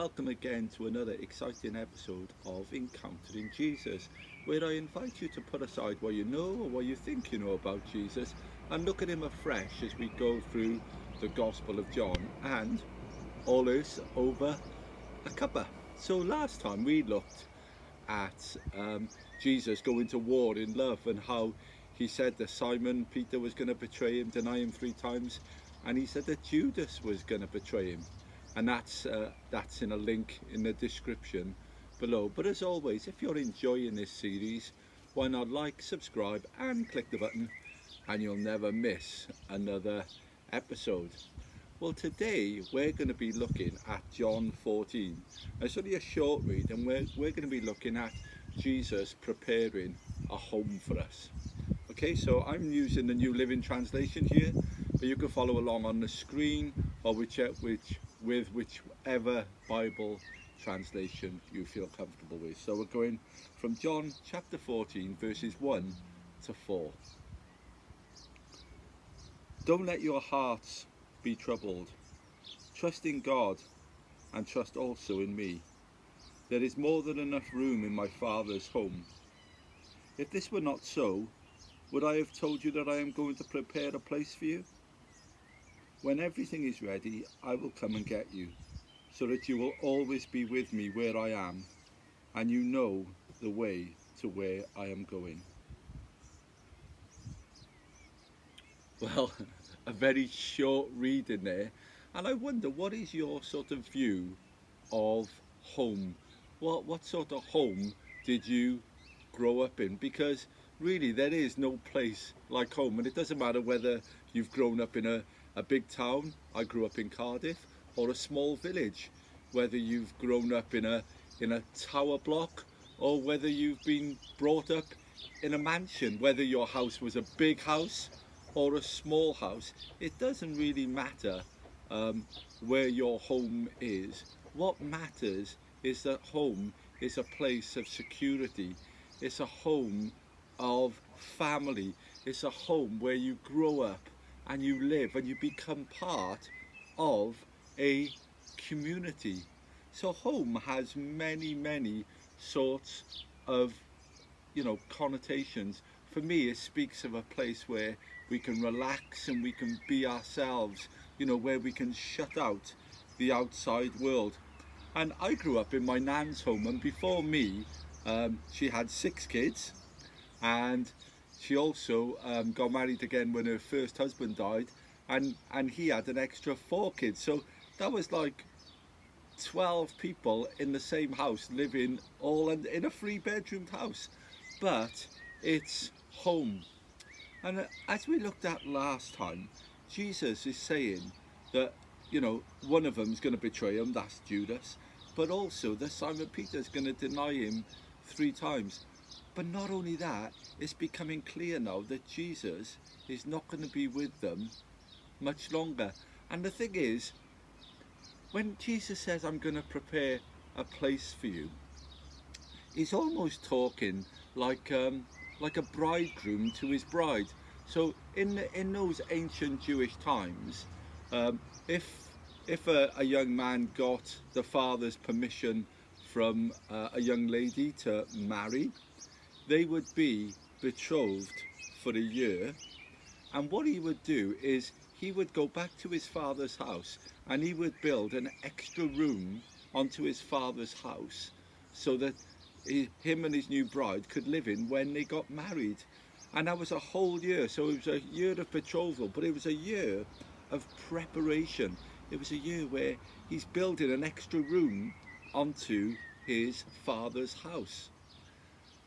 welcome again to another exciting episode of Encountering Jesus, where I invite you to put aside what you know or what you think you know about Jesus and look at him afresh as we go through the Gospel of John and all this over a cuppa. So last time we looked at Jesus going to war in love and how he said that Simon Peter was going to betray him, deny him 3 times, and he said that Judas was going to betray him. And that's in a link in the description below. But as always, if you're enjoying this series, why not like, subscribe and click the button, and you'll never miss another episode. Well, today we're going to be looking at John 14. It's only a short read, and we're going to be looking at Jesus preparing a home for us. Okay, so I'm using the New Living Translation here, but you can follow along on the screen or with whichever Bible translation you feel comfortable with. So we're going from John chapter 14, verses 1 to 4. Don't let your hearts be troubled. Trust in God and trust also in me. There is more than enough room in my Father's home. If this were not so, would I have told you that I am going to prepare a place for you? When everything is ready, I will come and get you, so that you will always be with me where I am, and you know the way to where I am going. Well, a very short read in there, and I wonder, what is your sort of view of home? What sort of home did you grow up in? Because really there is no place like home, and it doesn't matter whether you've grown up in a big town. I grew up in Cardiff, or a small village, whether you've grown up in a tower block or whether you've been brought up in a mansion, whether your house was a big house or a small house. It doesn't really matter where your home is. What matters is that home is a place of security. It's a home of family. It's a home where you grow up and you live and you become part of a community. So home has many sorts of connotations. For me, it speaks of a place where we can relax and we can be ourselves, where we can shut out the outside world. And I grew up in my nan's home, and before me she had 6 kids, and she also got married again when her first husband died, and he had an extra 4 kids. So that was like 12 people in the same house, living all in a 3-bedroomed house. But it's home. And as we looked at last time, Jesus is saying that one of them is going to betray him, that's Judas, but also that Simon Peter is going to deny him 3 times. But not only that, it's becoming clear now that Jesus is not going to be with them much longer. And the thing is, when Jesus says, I'm going to prepare a place for you, he's almost talking like a bridegroom to his bride. So in those ancient Jewish times, if a young man got the father's permission from a young lady to marry, they would be betrothed for a year. And what he would do is he would go back to his father's house and he would build an extra room onto his father's house so that him and his new bride could live in when they got married. And that was a whole year. So it was a year of betrothal, but it was a year of preparation. It was a year where he's building an extra room onto his father's house.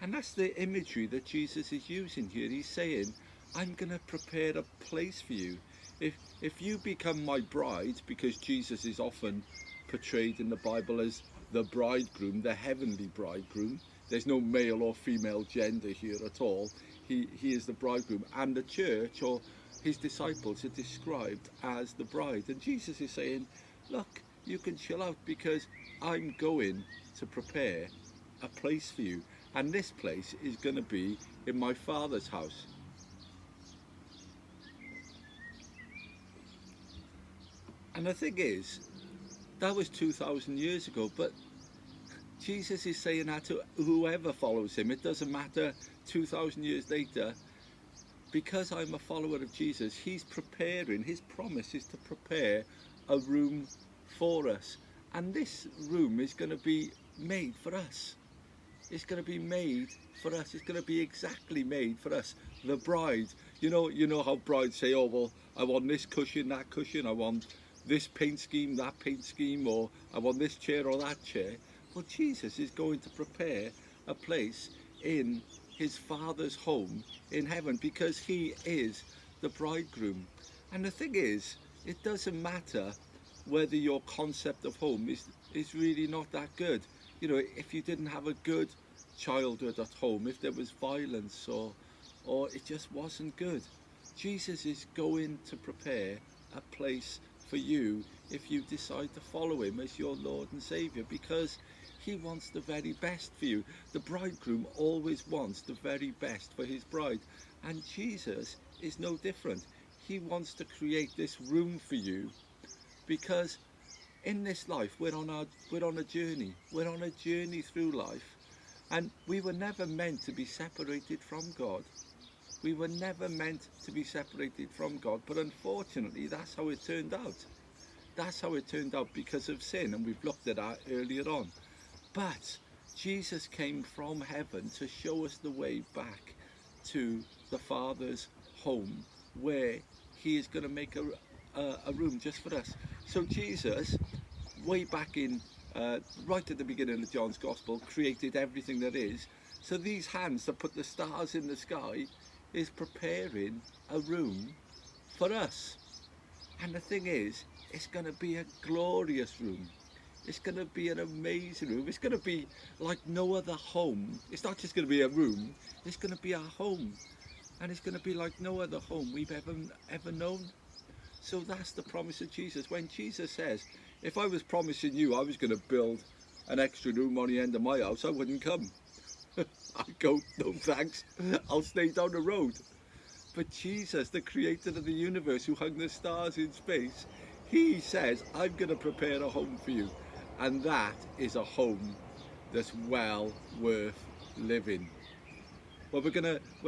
And that's the imagery that Jesus is using here. He's saying, I'm going to prepare a place for you. If you become my bride, because Jesus is often portrayed in the Bible as the bridegroom, the heavenly bridegroom. There's no male or female gender here at all. He is the bridegroom, and the church or his disciples are described as the bride. And Jesus is saying, look, you can chill out because I'm going to prepare a place for you. And this place is going to be in my Father's house. And the thing is, That was 2,000 years ago, but Jesus is saying that to whoever follows him. It doesn't matter 2,000 years later. Because I'm a follower of Jesus, he's preparing, his promise is to prepare a room for us. And this room is going to be made for us. It's going to be made for us. It's going to be exactly made for us, the bride. You know how brides say, oh, well, I want this cushion, that cushion, I want this paint scheme, that paint scheme, or I want this chair or that chair. Well, Jesus is going to prepare a place in his Father's home in heaven, because he is the bridegroom. And the thing is, it doesn't matter whether your concept of home is really not that good. You know, if you didn't have a good childhood at home, if there was violence or it just wasn't good, Jesus is going to prepare a place for you if you decide to follow him as your Lord and Saviour, because he wants the very best for you. The bridegroom always wants the very best for his bride, and Jesus is no different. He wants to create this room for you, because in this life we're on a journey. We're on a journey through life, and we were never meant to be separated from God. We were never meant to be separated from God, but unfortunately that's how it turned out. That's how it turned out because of sin, and we've looked at that earlier on. But Jesus came from heaven to show us the way back to the Father's home, where he is going to make a room just for us. So Jesus, way back in, right at the beginning of John's Gospel, created everything that is. So these hands that put the stars in the sky is preparing a room for us. And the thing is, it's going to be a glorious room. It's going to be an amazing room. It's going to be like no other home. It's not just going to be a room. It's going to be our home. And it's going to be like no other home we've ever known. So that's the promise of Jesus. When Jesus says, if I was promising you I was going to build an extra room on the end of my house, I wouldn't come. I'd go, no thanks, I'll stay down the road. But Jesus, the creator of the universe, who hung the stars in space, he says, I'm going to prepare a home for you. And that is a home that's well worth living. Well, we're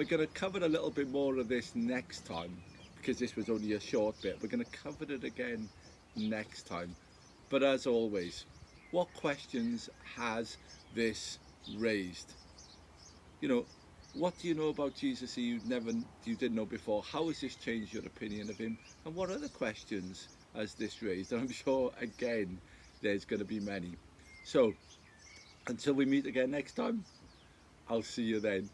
gonna cover a little bit more of this next time, because this was only a short bit. We're going to cover it again next time. But as always, what questions has this raised? You know, what do you know about Jesus that you didn't know before? How has this changed your opinion of him? And what other questions has this raised? And I'm sure, again, there's going to be many. So, until we meet again next time, I'll see you then.